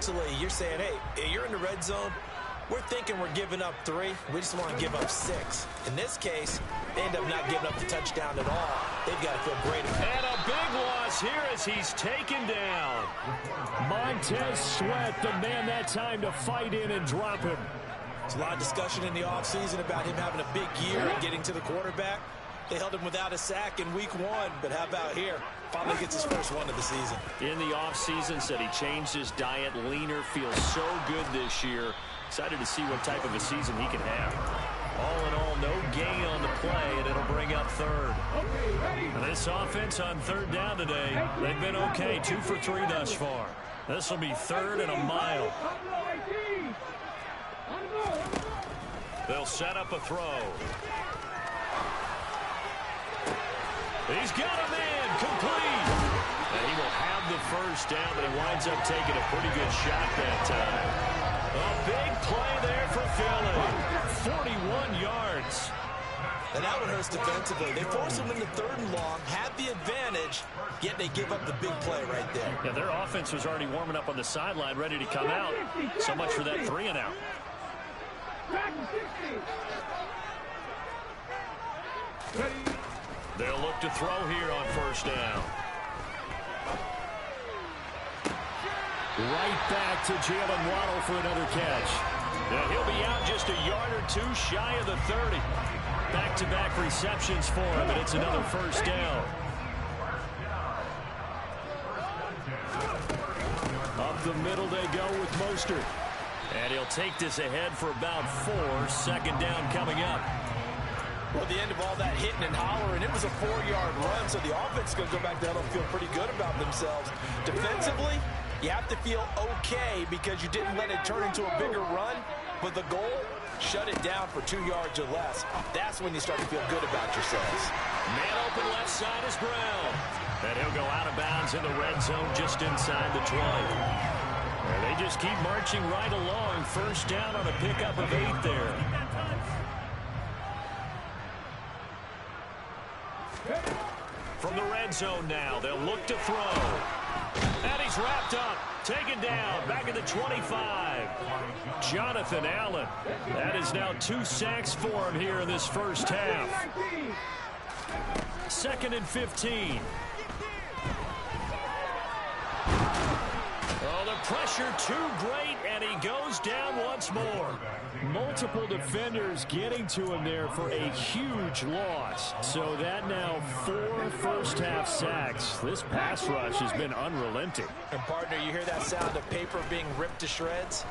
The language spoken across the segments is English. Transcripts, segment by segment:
essentially you're saying, hey, you're in the red zone. We're thinking we're giving up 3. We just want to give up 6. In this case, they end up not giving up the touchdown at all. They've got to feel great about it. And a big loss here as he's taken down. Montez Sweat, the man that time to fight in and drop him. There's a lot of discussion in the offseason about him having a big year and getting to the quarterback. They held him without a sack in week 1, but how about here? Finally gets his first one of the season. In the offseason, said he changed his diet, leaner, feels so good this year. Excited to see what type of a season he can have. All in all, no gain on the play, and it'll bring up third. This offense on third down today, they've been okay, 2 for 3 thus far. This will be 3rd and a mile. They'll set up a throw. He's got him in, complete. And he will have the first down, but he winds up taking a pretty good shot that time. A big play there for Philly. 41 yards. And that one hurts defensively. They force him into 3rd and long, have the advantage, yet they give up the big play right there. Yeah, their offense was already warming up on the sideline, ready to come out. So much for that 3 and out. They'll look to throw here on first down. Right back to Jalen Waddle for another catch. Now he'll be out just a yard or 2 shy of the 30. Back-to-back receptions for him, and it's another first down. Up the middle they go with Mostert. And he'll take this ahead for about 4. 2nd down coming up. Well, the end of all that hitting and hollering, it was a 4-yard run, so the offense is going to go back down and feel pretty good about themselves. Defensively, you have to feel okay because you didn't let it turn into a bigger run, but the goal, shut it down for 2 yards or less. That's when you start to feel good about yourselves. Man open left side is Brown. And he'll go out of bounds in the red zone just inside the 20. And they just keep marching right along. First down on a pickup of 8 there. From the red zone now, they'll look to throw. And he's wrapped up, taken down, back at the 25. Jonathan Allen. That is now 2 sacks for him here in this first half. 2nd and 15. Oh, the pressure too great, and he goes down once more. Multiple defenders getting to him there for a huge loss. So that now 4 first-half sacks. This pass rush has been unrelenting. And, partner, you hear that sound of paper being ripped to shreds?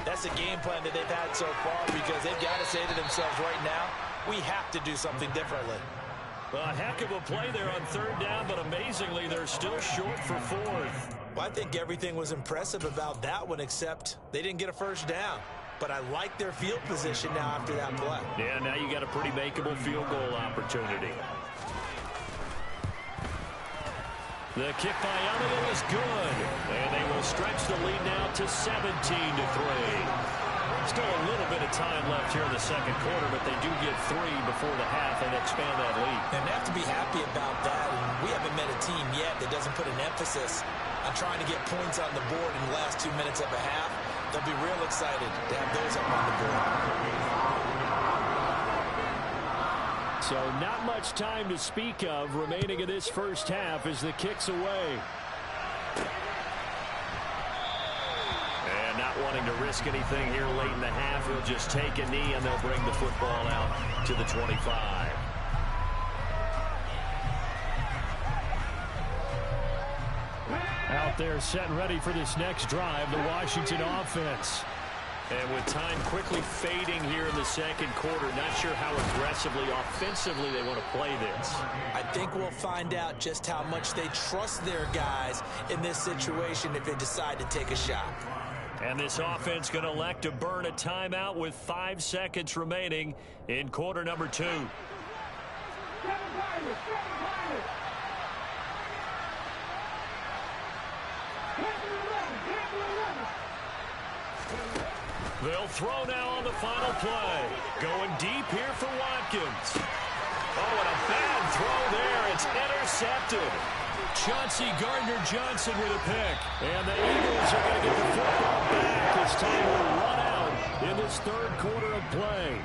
That's a game plan that they've had so far because they've got to say to themselves right now, we have to do something differently. A heck of a play there on 3rd down, but amazingly, they're still short for 4th. Well, I think everything was impressive about that one, except they didn't get a first down. But I like their field position now after that play. Yeah, now you got a pretty makeable field goal opportunity. The kick by Elliott is good. And they will stretch the lead now to 17-3. Still a little bit of time left here in the 2nd quarter, but they do get 3 before the half and expand that lead. And they have to be happy about that. And we haven't met a team yet that doesn't put an emphasis on trying to get points on the board in the last 2 minutes of a half. They'll be real excited to have those up on the board. So not much time to speak of remaining in this first half as the kick's away. And not wanting to risk anything here late in the half, he'll just take a knee and they'll bring the football out to the 25. Out there set and ready for this next drive, the Washington offense. And with time quickly fading here in the 2nd quarter, not sure how aggressively, offensively they want to play this. I think we'll find out just how much they trust their guys in this situation if they decide to take a shot. And this offense going to elect to burn a timeout with 5 seconds remaining in quarter number 2. They'll throw now on the final play. Going deep here for Watkins. Oh, and a bad throw there. It's intercepted. Chauncey Gardner-Johnson with a pick. And the Eagles are going to get the football quarter of play.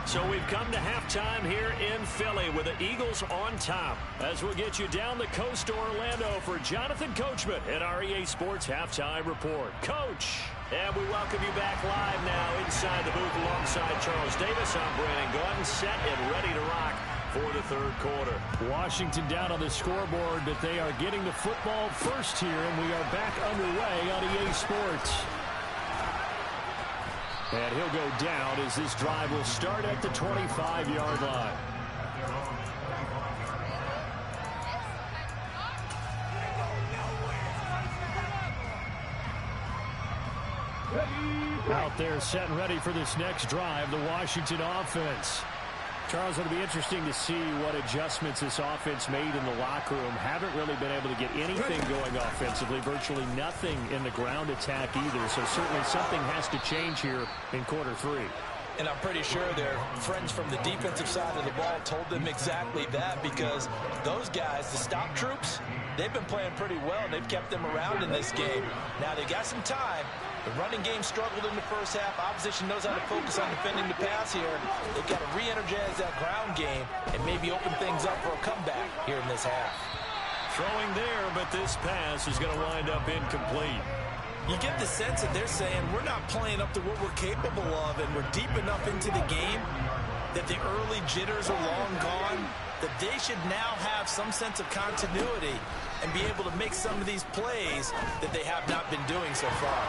So we've come to halftime here in Philly with the Eagles on top. As we'll get you down the coast to Orlando for Jonathan Coachman at our EA Sports Halftime Report. Coach! And we welcome you back live now inside the booth alongside Charles Davis. I'm Brandon Gaudin, set and ready to rock for the third quarter. Washington down on the scoreboard, but they are getting the football first here, and we are back underway on EA Sports. And he'll go down as this drive will start at the 25-yard line. Out there set and ready for this next drive, the Washington offense. Charles, it'll be interesting to see what adjustments this offense made in the locker room. Haven't really been able to get anything going offensively, virtually nothing in the ground attack either. So certainly something has to change here in quarter three. And I'm pretty sure their friends from the defensive side of the ball told them exactly that, because those guys, the stop troops, they've been playing pretty well, and they've kept them around in this game. Now they got some time. The running game struggled in the first half. Opposition knows how to focus on defending the pass here. They've got to re-energize that ground game and maybe open things up for a comeback here in this half. Throwing there, but this pass is going to wind up incomplete. You get the sense that they're saying we're not playing up to what we're capable of, and we're deep enough into the game that the early jitters are long gone, that they should now have some sense of continuity and be able to make some of these plays that they have not been doing so far.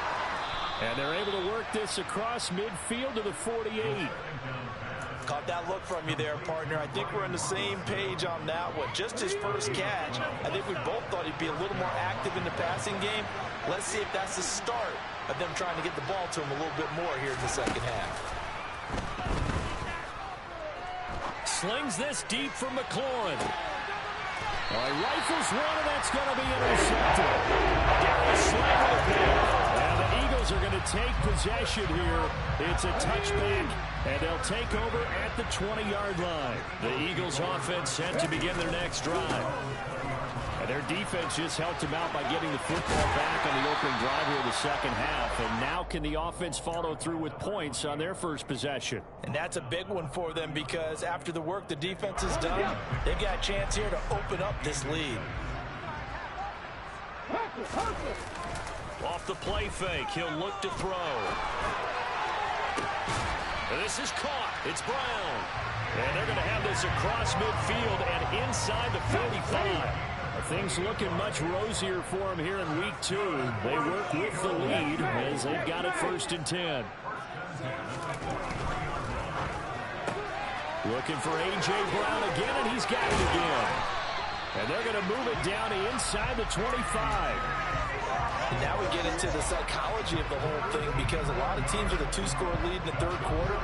And they're able to work this across midfield to the 48. Caught that look from you there, partner. I think we're on the same page on that one. Just his first catch, I think we both thought he'd be a little more active in the passing game. Let's see if that's the start of them trying to get the ball to him a little bit more here in the second half. Slings this deep for McLaurin. All right, rifles one, and that's going to be intercepted. Darius Slay with a pick. And the Eagles are going to take possession here. It's a touchback, and they'll take over at the 20-yard line. The Eagles offense set to begin their next drive. And their defense just helped them out by getting the football back on the opening drive here in the second half. And now can the offense follow through with points on their first possession? And that's a big one for them, because after the work the defense has done, they've got a chance here to open up this lead. Off the play fake, he'll look to throw. And this is caught. It's Brown. And they're going to have this across midfield and inside the 45. Things looking much rosier for them here in week 2. They work with the lead as they've got it 1st and 10. Looking for A.J. Brown again, and he's got it again. And they're going to move it down to inside the 25. And now we get into the psychology of the whole thing, because a lot of teams with a 2-score lead in the third quarter,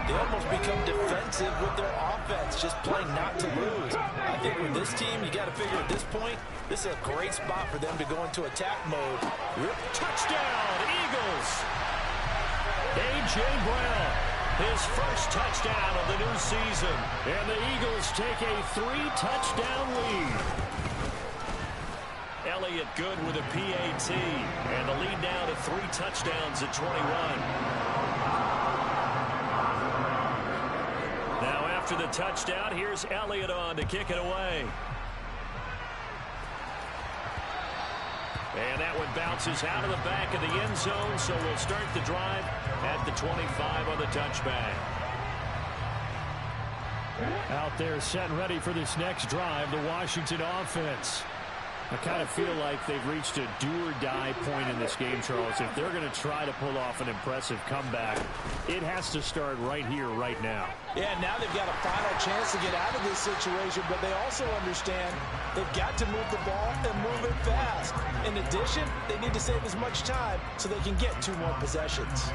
they almost become defensive with their offense, just playing not to lose. I think with this team, you got to figure at this point, this is a great spot for them to go into attack mode. Touchdown, Eagles! A.J. Brown, his first touchdown of the new season. And the Eagles take a 3-touchdown lead. Elliott good with a PAT, and the lead now to 3 touchdowns at 21. Now after the touchdown, here's Elliott on to kick it away. And that one bounces out of the back of the end zone, so we'll start the drive at the 25 on the touchback. Out there set and ready for this next drive, the Washington offense. I kind of feel like they've reached a do-or-die point in this game, Charles. If they're going to try to pull off an impressive comeback, it has to start right here, right now. Yeah, now they've got a final chance to get out of this situation, but they also understand they've got to move the ball and move it fast. In addition, they need to save as much time so they can get 2 more possessions.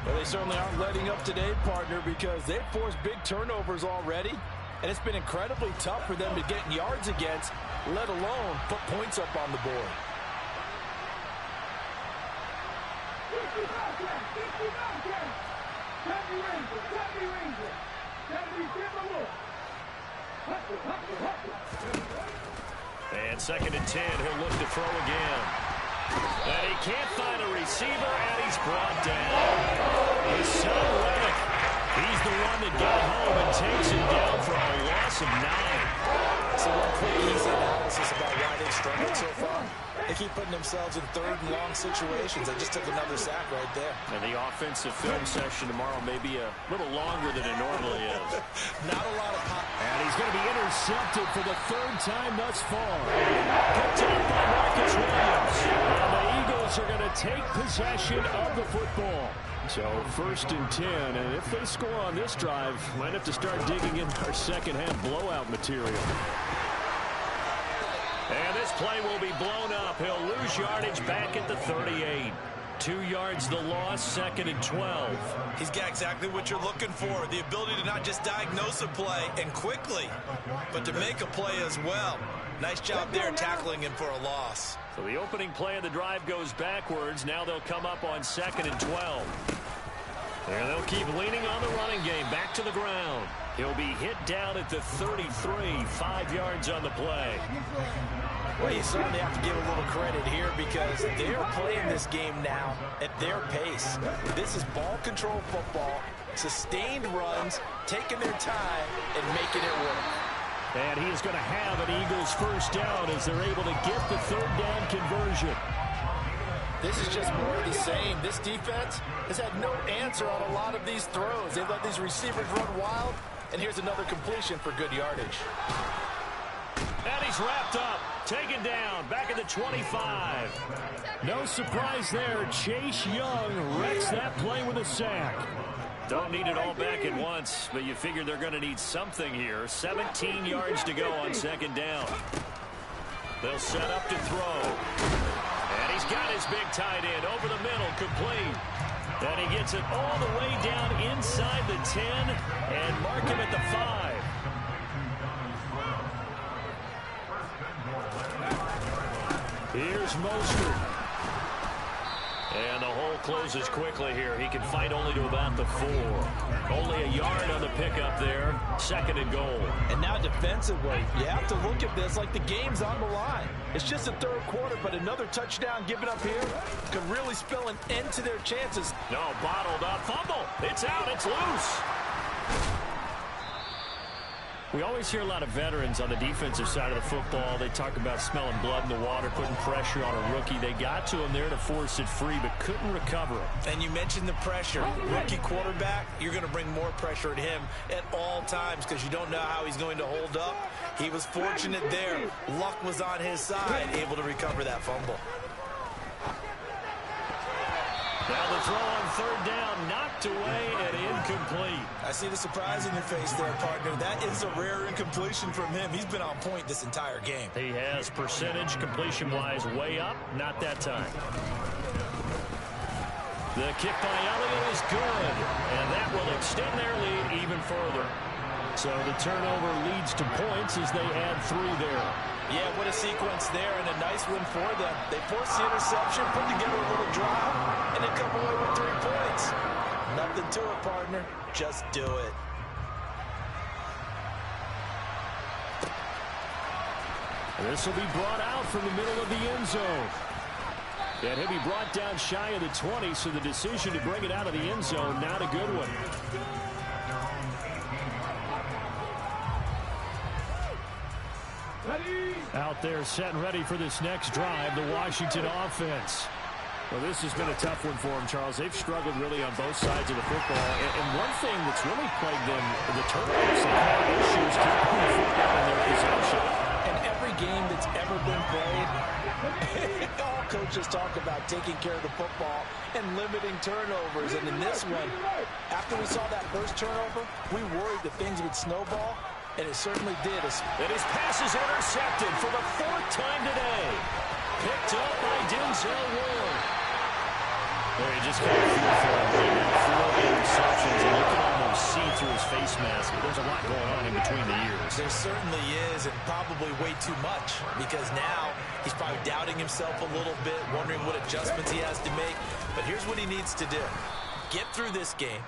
Well, they certainly aren't letting up today, partner, because they've forced big turnovers already, and it's been incredibly tough for them to get yards against, let alone put points up on the board. And 2nd and 10, he'll look to throw again. And he can't find a receiver, and he's brought down. Hassan Reddick. He's the one that got home and takes him down for a loss of 9. So one quick easy analysis about why they've struggled so far. They keep putting themselves in third and long situations. They just took another sack right there. And the offensive film session tomorrow may be a little longer than it normally is. Not a lot of pop. And he's going to be intercepted for the third time thus far. Picked up by Marcus Williams. And the Eagles are going to take possession of the football. So 1st and 10, and if they score on this drive, might have to start digging in our second half blowout material. And this play will be blown up. He'll lose yardage back at the 38. 2 yards the loss, 2nd and 12. He's got exactly what you're looking for. The ability to not just diagnose a play and quickly, but to make a play as well. Nice job there tackling him for a loss. So the opening play of the drive goes backwards. Now they'll come up on 2nd and 12. And they'll keep leaning on the running game. Back to the ground. He'll be hit down at the 33. 5 yards on the play. Well, you certainly have to give a little credit here because they're playing this game now at their pace. This is ball control football, sustained runs, taking their time, and making it work. And he is going to have an Eagles first down as they're able to get the third down conversion. This is just more of the same. This defense has had no answer on a lot of these throws. They've let these receivers run wild, and here's another completion for good yardage. And he's wrapped up, taken down, back at the 25. No surprise there. Chase Young wrecks that play with a sack. Don't need it all back at once, but you figure they're going to need something here. 17 yards to go on 2nd down. They'll set up to throw. And he's got his big tight end over the middle, complete. And he gets it all the way down inside the 10 and mark him at the 5. Here's Mostert. And the hole closes quickly here. He can fight only to about the 4. Only a yard on the pickup there. 2nd and goal. And now defensively, you have to look at this like the game's on the line. It's just the 3rd quarter, but another touchdown given up here could really spell an end to their chances. No, bottled up. Fumble. It's out. It's loose. We always hear a lot of veterans on the defensive side of the football. They talk about smelling blood in the water, putting pressure on a rookie. They got to him there to force it free, but couldn't recover it. And you mentioned the pressure. Rookie quarterback, you're going to bring more pressure at him at all times because you don't know how he's going to hold up. He was fortunate there. Luck was on his side, able to recover that fumble. Now the throw on 3rd down, knocked away and incomplete. I see the surprise in your face there, partner. That is a rare incompletion from him. He's been on point this entire game. He has percentage completion-wise way up, not that time. The kick by Elliott is good, and that will extend their lead even further. So the turnover leads to points as they add 3 there. Yeah, what a sequence there, and a nice one for them. They forced the interception, put together a little drive, and they come away with 3 points. Nothing to it, partner. Just do it. This will be brought out from the middle of the end zone. And he'll be brought down shy of the 20, so the decision to bring it out of the end zone, not a good one. Out there set and ready for this next drive, the Washington offense. Well, this has been a tough one for them, Charles. They've struggled really on both sides of the football. And one thing that's really plagued them, the turnovers and issues keeping the football in their possession. And every game that's ever been played, all coaches talk about taking care of the football and limiting turnovers. And in this one, after we saw that first turnover, we worried that things would snowball. And it certainly did. And his pass is intercepted for the 4th time today. Picked up by Denzel Ward. Well, you just kind of feel for him right now. 4 interceptions, and you can almost see through his face mask. There's a lot going on in between the ears. There certainly is, and probably way too much, because now he's probably doubting himself a little bit, wondering what adjustments he has to make. But here's what he needs to do. Get through this game.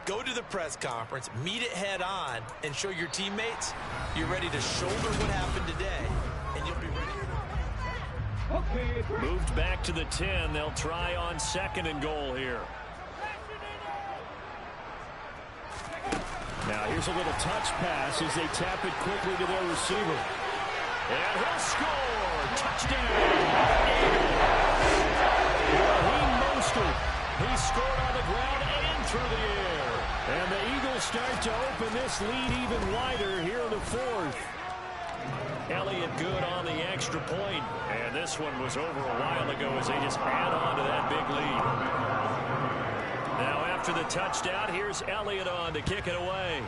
Go to the press conference, meet it head on, and show your teammates you're ready to shoulder what happened today, and you'll be ready. Moved back to the 10. They'll try on 2nd and goal here. Here's a little touch pass as they tap it quickly to their receiver. And he'll score. Touchdown. Raheem Mostert. He scored on the ground and through the air. And the Eagles start to open this lead even wider here in the fourth. Elliott good on the extra point. And this one was over a while ago as they just add on to that big lead. Now after the touchdown, here's Elliott on to kick it away.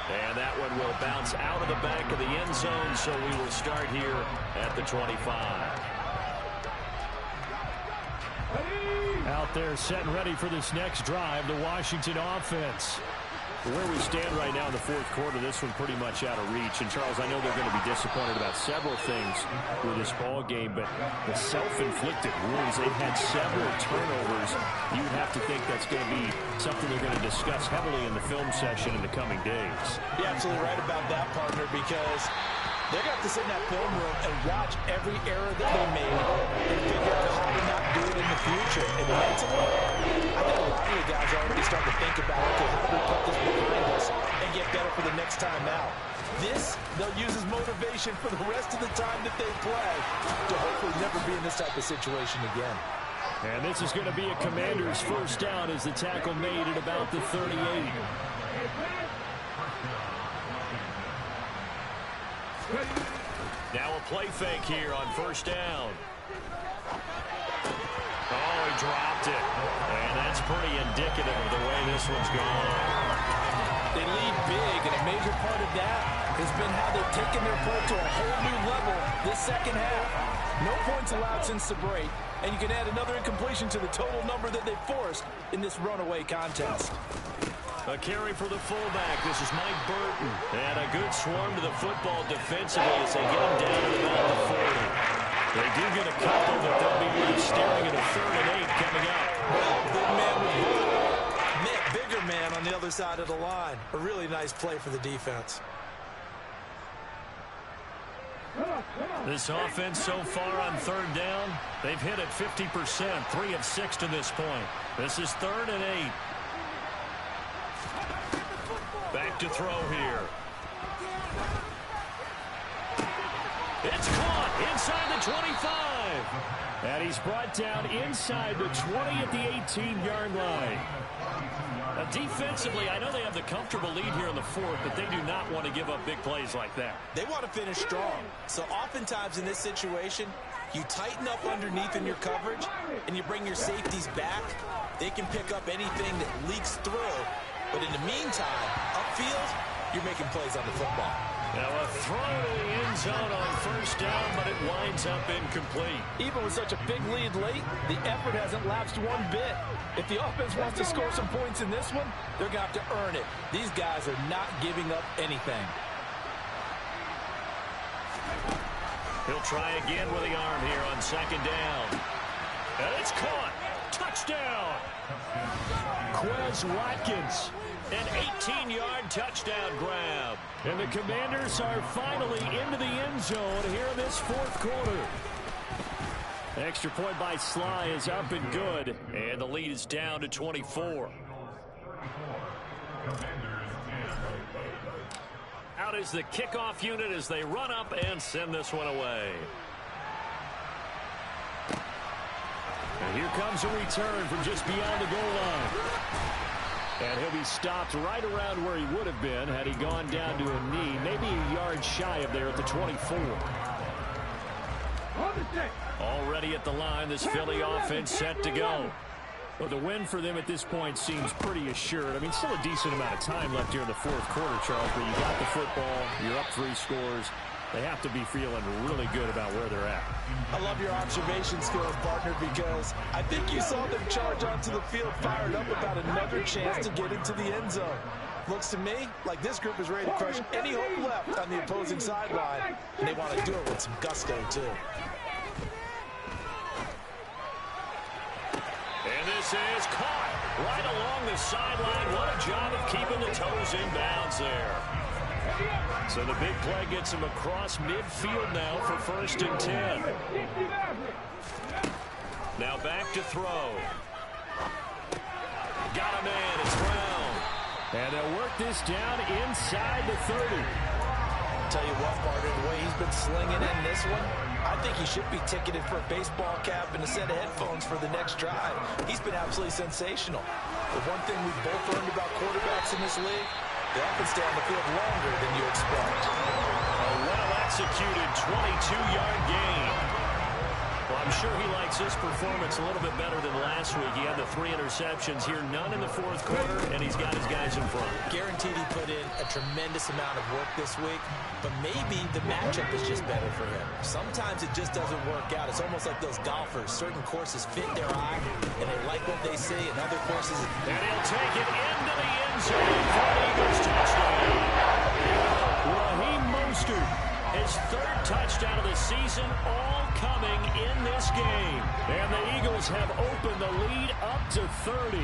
And that one will bounce out of the back of the end zone, so we will start here at the 25. Out there set and ready for this next drive, the Washington offense. Where we stand right now in the fourth quarter, this one pretty much out of reach. And, Charles, I know they're going to be disappointed about several things with this ball game, but the self-inflicted wounds, they've had several turnovers. You'd have to think that's going to be something they're going to discuss heavily in the film session in the coming days. You're absolutely right about that, partner, because they're going to have to sit in that film room and watch every error that they made and figure out how to not do it in the future. And mentally, I think a lot of the guys are already starting to think about, okay, how do we put this behind us and get better for the next time out? This, they'll use as motivation for the rest of the time that they play to hopefully never be in this type of situation again. And this is going to be a Commander's first down as the tackle made at about the 38. Now a play fake here on first down. Oh, he dropped it. And that's pretty indicative of the way this one's going. They lead big, and a major part of that has been how they've taken their play to a whole new level this second half. No points allowed since the break, and you can add another incompletion to the total number that they've forced in this runaway contest. A carry for the fullback. This is Mike Burton. And a good swarm to the football defensively as they get him down at about the 40. They do get a couple, but they'll be left staring at a 3rd and 8 coming up. Well, big man with bigger man on the other side of the line. A really nice play for the defense. This offense so far on 3rd down, they've hit it 50%, 3 of 6 to this point. This is 3rd and 8. Back to throw here. It's caught inside the 25. And he's brought down inside the 20 at the 18-yard line. Defensively, I know they have the comfortable lead here in the fourth, but they do not want to give up big plays like that. They want to finish strong. So oftentimes in this situation, you tighten up underneath in your coverage, and you bring your safeties back. They can pick up anything that leaks through. But in the meantime, upfield, you're making plays on the football. Now a throw to the end zone on first down, but it winds up incomplete. Even with such a big lead late, the effort hasn't lapsed one bit. If the offense wants to score some points in this one, they're going to have to earn it. These guys are not giving up anything. He'll try again with the arm here on 2nd down. And it's caught. Touchdown. Quez Watkins. An 18-yard touchdown grab. And the Commanders are finally into the end zone here in this fourth quarter. Extra point by Sly is up and good. And the lead is down to 24. Out is the kickoff unit as they run up and send this one away. And here comes a return from just beyond the goal line. And he'll be stopped right around where he would have been had he gone down to a knee, maybe a yard shy of there at the 24. Already at the line, this Philly offense set to go. Well, the win for them at this point seems pretty assured. I mean, still a decent amount of time left here in the fourth quarter, Charles, but you got the football, you're up 3 scores. They have to be feeling really good about where they're at. I love your observation skills, partner, because I think you saw them charge onto the field fired up about another chance to get into the end zone. Looks to me like this group is ready to crush any hope left on the opposing sideline, and they want to do it with some gusto, too. And this is caught right along the sideline. What a job of keeping the toes in bounds there. So the big play gets him across midfield now for 1st and 10. Now back to throw. got a man. It's Brown. And they'll work this down inside the 30. Tell you what, partner, the way he's been slinging in this one, I think he should be ticketed for a baseball cap and a set of headphones for the next drive. He's been absolutely sensational. The one thing we've both learned about quarterbacks in this league, they often stay on the field longer than you expect. A well-executed 22-yard gain. Well, I'm sure he likes this performance a little bit better than last week. He had the 3 interceptions here, none in the fourth quarter, and he's got his guys in front. Guaranteed he put in a tremendous amount of work this week, but maybe the matchup is just better for him. Sometimes it just doesn't work out. It's almost like those golfers. Certain courses fit their eye, and they like what they see, and other courses... And he'll take it into the end zone for an Eagles touchdown. Raheem Mostert, his 3rd touchdown of the season, all coming in this game. And the Eagles have opened the lead up to 30.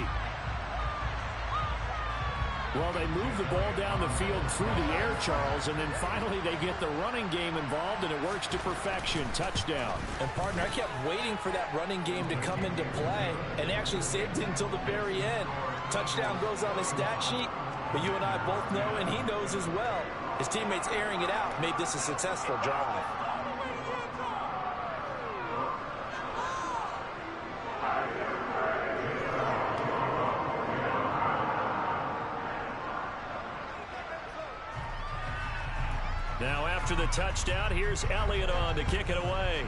Well, they move the ball down the field through the air, Charles, and then finally they get the running game involved, and it works to perfection. Touchdown. And, partner, I kept waiting for that running game to come into play, and actually saved it until the very end. Touchdown goes on his stat sheet, but you and I both know, and he knows as well, his teammates airing it out made this a successful drive. Now after the touchdown, here's Elliott on to kick it away.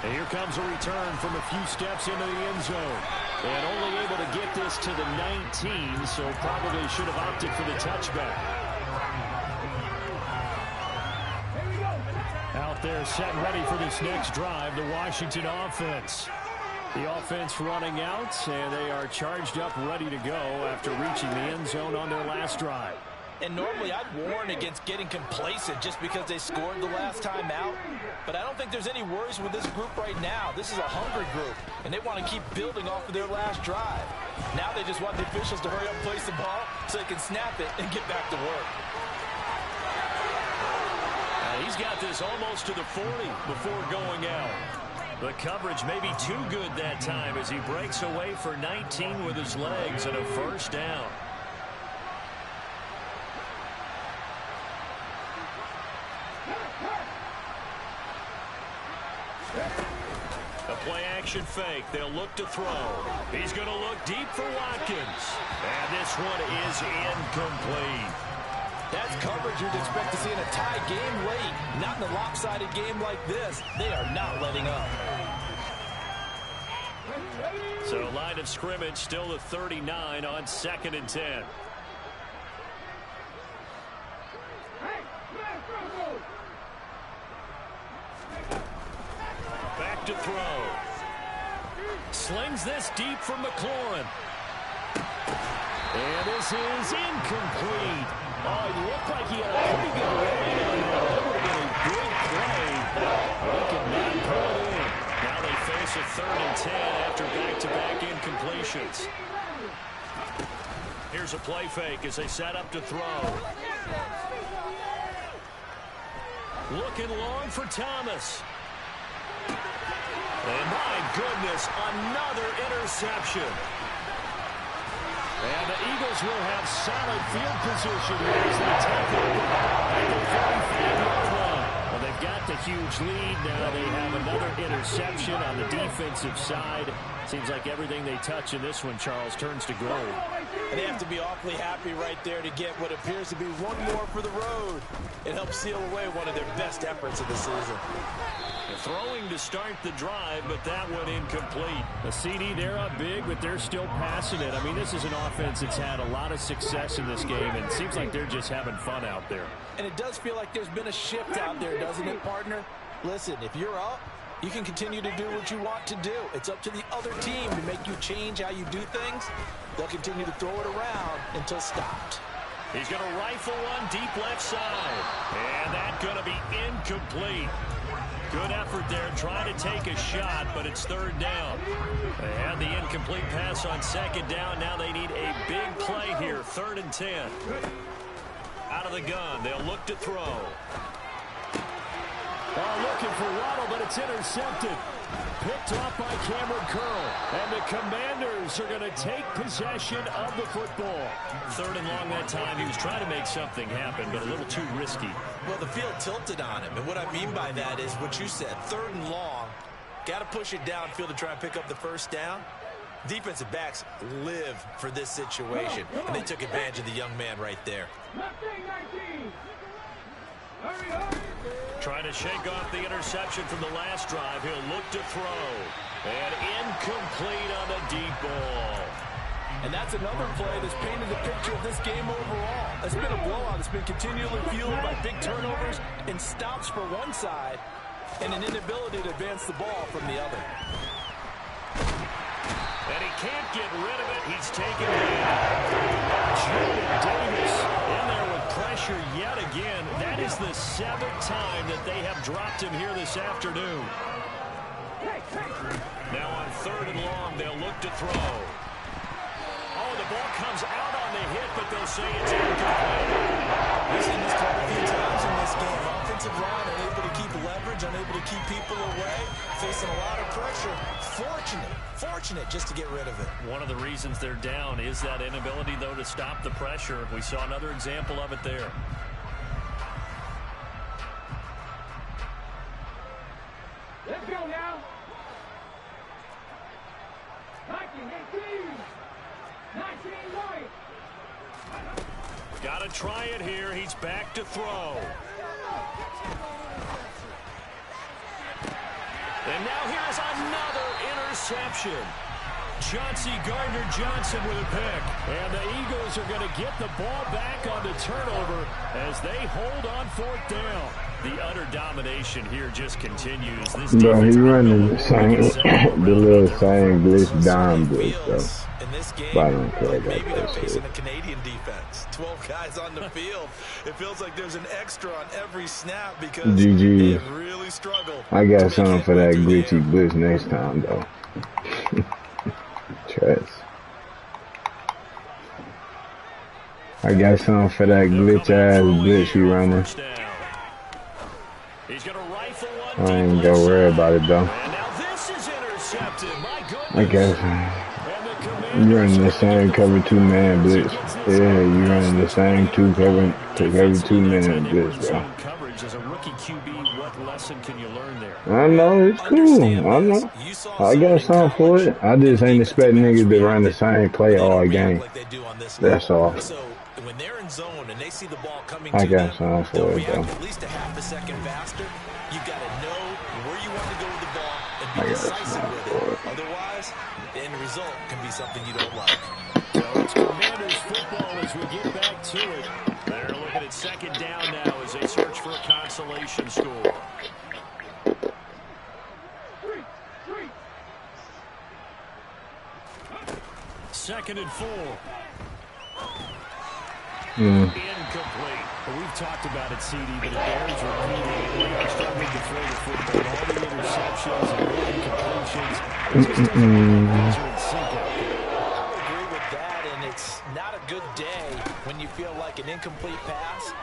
And here comes a return from a few steps into the end zone. And only able to get this to the 19, so probably should have opted for the touchback. Out there set and ready for this next drive, the Washington offense. The offense running out, and they are charged up, ready to go after reaching the end zone on their last drive. And normally I'd warn against getting complacent just because they scored the last time out. But I don't think there's any worries with this group right now. This is a hungry group, and they want to keep building off of their last drive. Now they just want the officials to hurry up and place the ball so they can snap it and get back to work. He's got this almost to the 40 before going out. The coverage may be too good that time as he breaks away for 19 with his legs and a first down. A play-action fake. They'll look to throw. He's going to look deep for Watkins. And this one is incomplete. That's coverage you'd expect to see in a tie game late. Not in a lopsided game like this. They are not letting up. So line of scrimmage still the 39 on 2nd and 10. Back to throw. Slings this deep for McLaurin. And this is incomplete. Oh, it looked like he had a pretty good run on that. That would have been a big play. He could not pull it in. Now they face a 3rd and 10 after back-to-back incompletions. Here's a play fake as they set up to throw. Looking long for Thomas. And my goodness, another interception. And the Eagles will have solid field position as they tackle the ball at the 45-yard line. Well, they've got the huge lead. Now they have another interception on the defensive side. Seems like everything they touch in this one, Charles, turns to gold. And they have to be awfully happy right there to get what appears to be one more for the road. It helps seal away one of their best efforts of the season. Throwing to start the drive, but that one incomplete. The CD, they're up big, but they're still passing it. I mean, this is an offense that's had a lot of success in this game, and it seems like they're just having fun out there. And it does feel like there's been a shift out there, doesn't it, partner? Listen, if you're up, you can continue to do what you want to do. It's up to the other team to make you change how you do things. They'll continue to throw it around until stopped. He's going to rifle one deep left side. And that's going to be incomplete. Good effort there, trying to take a shot, but it's 3rd down. They had the incomplete pass on 2nd down. Now they need a big play here, 3rd and 10. Out of the gun, they'll look to throw. Oh, look looking for Waddle, but it's intercepted. Picked off by Cameron Curl. And the Commanders are going to take possession of the football. 3rd and long that time. He was trying to make something happen, but a little too risky. Well, the field tilted on him. And what I mean by that is what you said. 3rd and long. Got to push it downfield to try and pick up the first down. Defensive backs live for this situation. And they took advantage of the young man right there. Trying to shake off the interception from the last drive. He'll look to throw. And incomplete on the deep ball. And that's another play that's painted the picture of this game overall. It's been a blowout. It's been continually fueled by big turnovers and stops for one side and an inability to advance the ball from the other. And he can't get rid of it. He's taken it. Jordan Davis in there with pressure yet again. That is the 7th time that they have dropped him here this afternoon. Now on 3rd and long, they'll look to throw. Oh, the ball comes out on the hit, but they'll say it's incomplete. We've seen this quite a few times in this game. Offensive line unable to keep leverage, unable to keep people away, facing a lot of pressure. Fortunate just to get rid of it. One of the reasons they're down is that inability, though, to stop the pressure. We saw another example of it there. Let's go now. 1918. 19 white. Got to try it here. He's back to throw. And now here's another interception. Chauncey Gardner-Johnson with a pick. And the Eagles are going to get the ball back on the turnover as they hold on 4th down. The utter domination here just continues. This Bro, he running the same, the little same glitch down blitz, though. In this game, But I don't care about maybe they're that facing shit. a Canadian defense. 12 guys on the field. It feels like there's an extra on every snap because GG. they really struggle. I got to something make for that headway through the glitchy air. blitz next time, though. Trust. I got something for that glitch ass blitz you running. He's going to rifle one. I ain't gonna worry about it, though. And now this is intercepted. My goodness. I guess you running the same cover 2-man blitz. Yeah, you running the same every 2 minute blitz, bro. Coverage as a rookie QB, what lesson can you learn there? I know, it's cool. I know. I got something for it. I just ain't expect niggas to run the same play all game. That's all. So when they're in zone and they see the ball coming I to got them, something they'll for it, react though. at least a half a second faster. You've got to know where you want to go with the ball and be I got decisive something with for it. it. Otherwise, the end result can be something you don't like. So it's Commanders football as we get back to it. They're looking at 2nd down now as they search for a consolation score. Second and 4. Incomplete. Well, we've talked about it, CD, but it bears repeating. We are struggling to throw the football. All the interceptions and incompletions. It just doesn't look like things are in sync out there. I would agree with that, and it's not a good day when you feel like an incomplete pass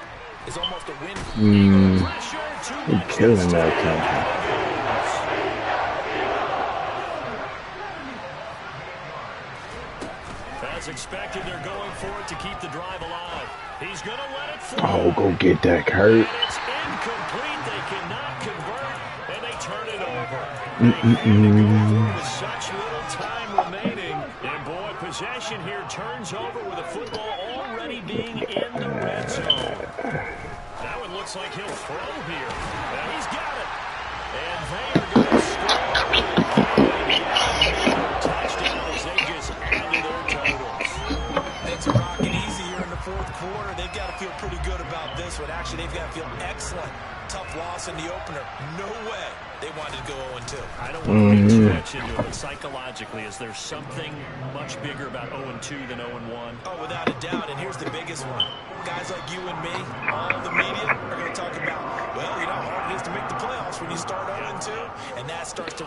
is almost a win. Pressure to He killing that country. As expected, they're going for it to keep the drive alive. He's going to let it fly. Oh, go get that, Kurt. And it's incomplete. They cannot convert, and they turn it over. They had to go for it with such little time remaining. And boy, possession here turns over with the football already being in the red zone. That one looks like he'll throw here. Now he's got it. And they are going to score. Touchdown as they just added their totals. Things are rocking easy here in the 4th quarter. They've got to feel pretty good about this one. Actually, they've got to feel excellent. Tough loss in the opener. No way they wanted to go 0-2. I don't want to read too much into it, but psychologically, is there something much bigger about 0-2 than 0-1? Oh, without a doubt. And here's the biggest one. Guys like you and me, all the media are going to talk about, well, you know how hard it is to make the playoffs when you start 0-2, and that starts to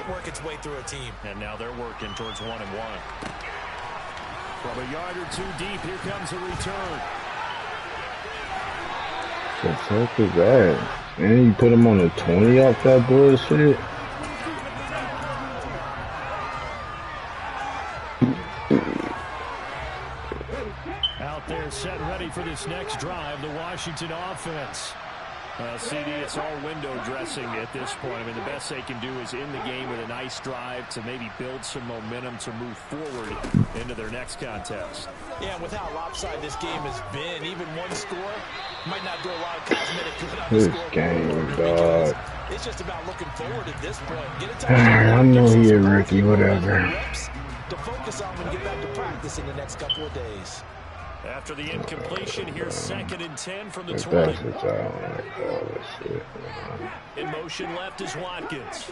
work its way through a team. And now they're working towards 1-1. From a yard or two deep, here comes a return. The fuck is that? And you put him on the 20 off that bullshit. Out there set ready for this next drive, the Washington offense. CD, it's all window dressing at this point. I mean, the best they can do is in the game with a nice drive to maybe build some momentum to move forward into their next contest. Yeah, with how lopsided this game has been, even one score might not do a lot of cosmetic good on the This scoreboard. game, dog. It's just about looking forward at this point. Get it to I know he a rookie, whatever. to focus on when you get back to practice in the next couple of days. After the incompletion, here's 2nd and 10 from the If 20. that's what y'all want to call this shit. In motion left is Watkins.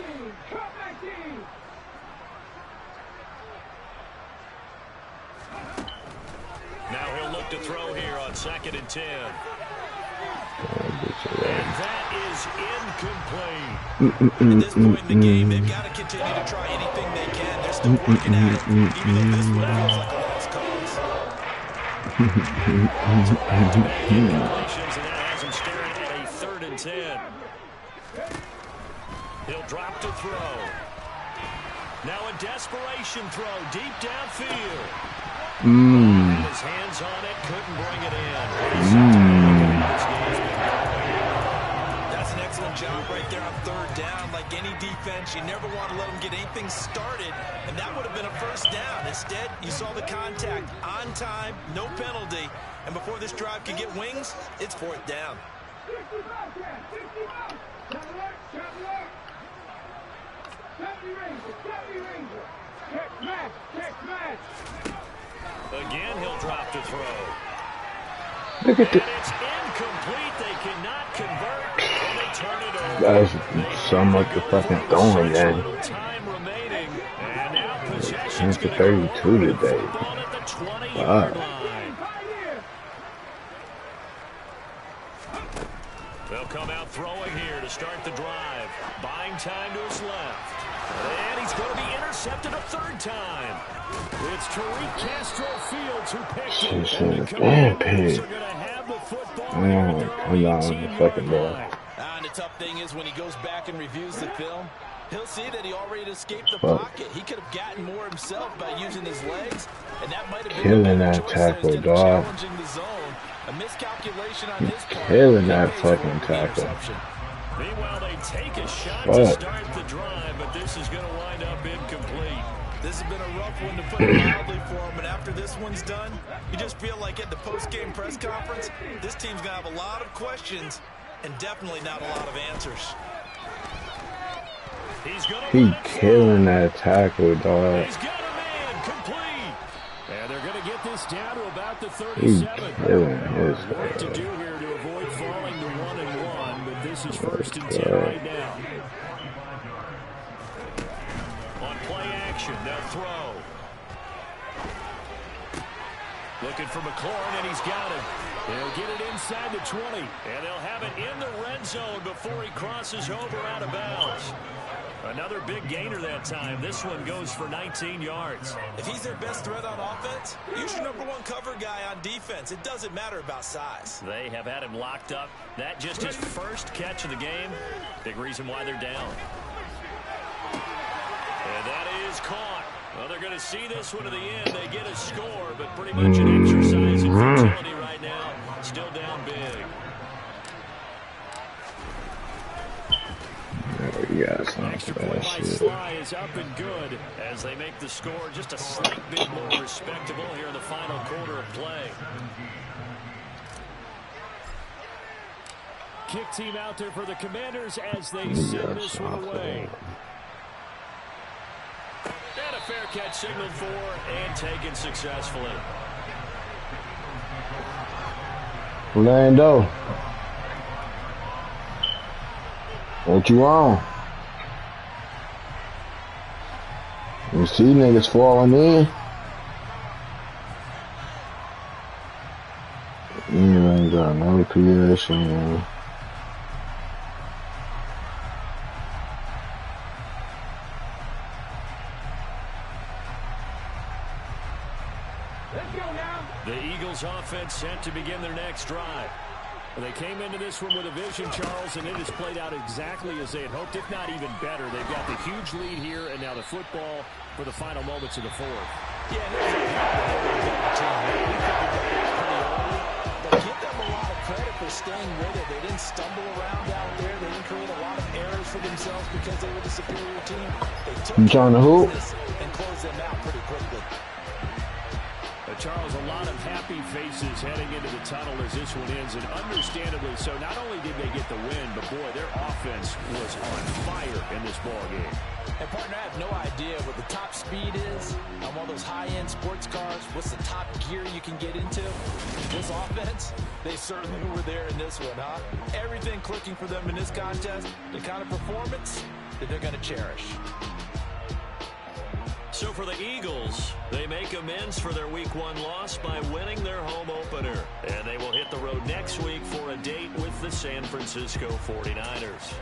Now he'll look to throw here on 2nd and 10. And that is incomplete. At this point in the game, they've got to continue to try anything they can. They're still working at it, even though this one feels like a lost cause. Incompletions, and that has him staring at a 3rd and 10. He'll drop to throw. Now a desperation throw deep downfield. And his hands on it, couldn't bring it in. That's an excellent job right there on 3rd down. Like any defense, you never want to let them get anything started, and that would have been a 1st down. Instead, you saw the contact on time, no penalty, and before this drive could get wings, it's 4th down. Again, he'll drop to throw. Look at And the. it's incomplete. They cannot convert, and they turn it over. That's so much of fucking throwing, man. Little time remaining, and now possession. It's the 32 today. Ball at the 20-yard Wow. line. They'll come out throwing here to start the drive. Buying time to his left. And he's going to be intercepted a 3rd time. It's Tariq Castro Fields who picked him. Shit, And the damn Commanders pig. are going to have the football. Oh, come on, the fucking ball. And the tough thing is when he goes back and reviews the film, he'll see that he already escaped the Fuck. pocket. He could have gotten more himself by using his legs, and that might have been Killing the better that choice there tackle, instead of dog. challenging the zone. A miscalculation on his part. Killing that He pays for fucking the tackle. interception. Meanwhile, they take a shot Fuck. to start the drive, but this is going to wind up incomplete. This has been a rough one to put it mildly for him, and after this one's done, you just feel like at the post-game press conference, this team's going to have a lot of questions and definitely not a lot of answers. He's going to He killing that tackle, dog. He's got a man complete. And they're going to get this down to about the He 37. killing his Work to ass. do here to avoid falling to 1-1, but this is 1st and 10 right now. On play action, they'll throw. Looking for McLaurin, and he's got him. They'll get it inside the 20, and they'll have it in the red zone before he crosses over out of bounds. Another big gainer that time. This one goes for 19 yards. If he's their best threat on offense, use your number 1 cover guy on defense. It doesn't matter about size. They have had him locked up. That just his first catch of the game. Big reason why they're down. And that is caught. Well, they're going to see this one to the end. They get a score, but pretty much an exercise in futility right now. Still down big. You got some Extra point bad by shit. Sly is up and good as they make the score just a slight bit more respectable here in the final quarter of play. Kick team out there for the Commanders as they send this one away. And a fair catch signaled for and taken successfully. Orlando. What you on? You see niggas falling in? You ain't got no creation, man. Let's go now. The Eagles offense set to begin their next drive. Well, they came into this one with a vision, Charles, and it has played out exactly as they had hoped, if not even better. They've got the huge lead here, and now the football for the final moments of the fourth. Yeah, and there's a team. We figured that was pretty early, but give them a lot of credit for staying with it. They didn't stumble around out there. They didn't create a lot of errors for themselves because they were the superior team. They took trying to hoop and closed them out pretty quickly. Charles, a lot of happy faces heading into the tunnel as this one ends, and understandably so. Not only did they get the win, but boy, their offense was on fire in this ball game. And partner, I have no idea what the top speed is on one of those high-end sports cars. What's the top gear you can get into? This offense, they certainly were there in this one, huh? Everything clicking for them in this contest, the kind of performance that they're going to cherish. So for the Eagles, they make amends for their Week 1 loss by winning their home opener. And they will hit the road next week for a date with the San Francisco 49ers.